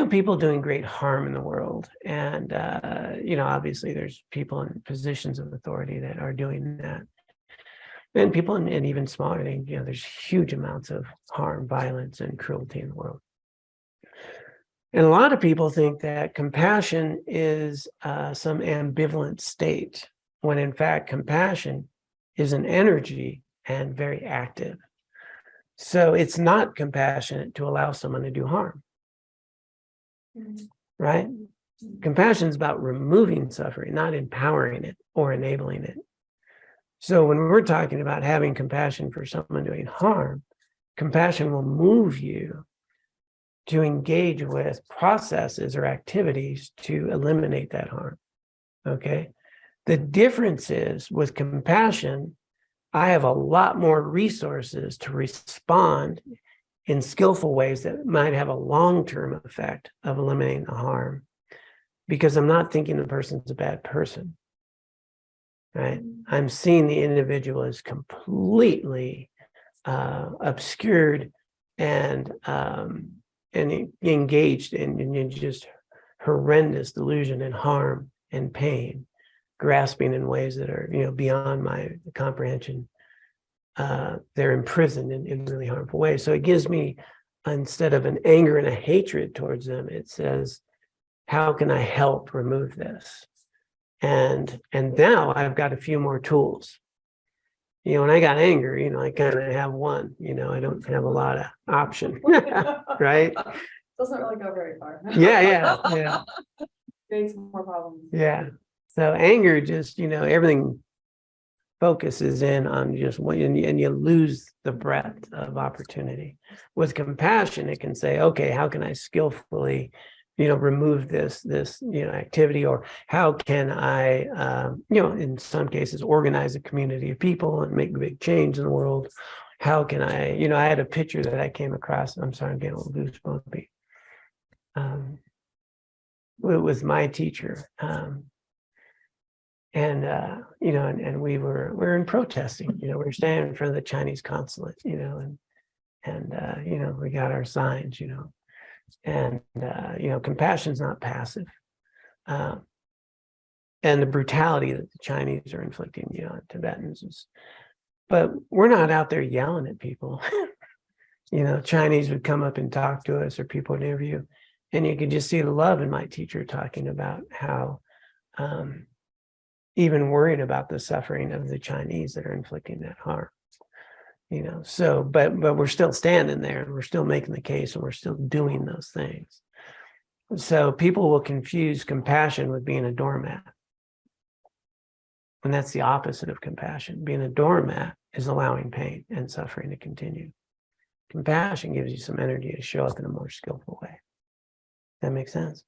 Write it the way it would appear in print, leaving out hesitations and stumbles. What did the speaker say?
people doing great harm in the world. And, obviously there's people in positions of authority that are doing that. And people in even smaller things, there's huge amounts of harm, violence, and cruelty in the world. And a lot of people think that compassion is some ambivalent state, when in fact, compassion is an energy and very active. So it's not compassionate to allow someone to do harm, right? Compassion is about removing suffering, not empowering it or enabling it. So when we're talking about having compassion for someone doing harm, compassion will move you to engage with processes or activities to eliminate that harm, okay? The difference is with compassion, I have a lot more resources to respond in skillful ways that might have a long-term effect of eliminating the harm, because I'm not thinking the person's a bad person, right? I'm seeing the individual as completely obscured and engaged in just horrendous delusion and harm and pain, grasping in ways that are beyond my comprehension. They're imprisoned in really harmful ways. So it gives me, instead of an anger and a hatred towards them, it says, how can I help remove this? And now I've got a few more tools. When I got anger, I kind of have one, I don't have a lot of option, right? Doesn't really go very far. Yeah. Creates more problems. Yeah. So anger just, everything focuses in on just one, and you lose the breadth of opportunity. With compassion, it can say, okay, how can I skillfully remove this activity, or how can I in some cases organize a community of people and make a big change in the world? How can I, I had a picture that I came across, I'm sorry, I'm getting a little goosebumpy, with my teacher, and we were in protesting, we were standing in front of the Chinese consulate, and we got our signs, and compassion's not passive, and the brutality that the Chinese are inflicting on Tibetans is, but we're not out there yelling at people. Chinese would come up and talk to us, or people would interview, and you could just see the love in my teacher talking about how even worried about the suffering of the Chinese that are inflicting that harm. So, but we're still standing there, and we're still making the case, and we're still doing those things. So people will confuse compassion with being a doormat. And that's the opposite of compassion. Being a doormat is allowing pain and suffering to continue. Compassion gives you some energy to show up in a more skillful way. That makes sense?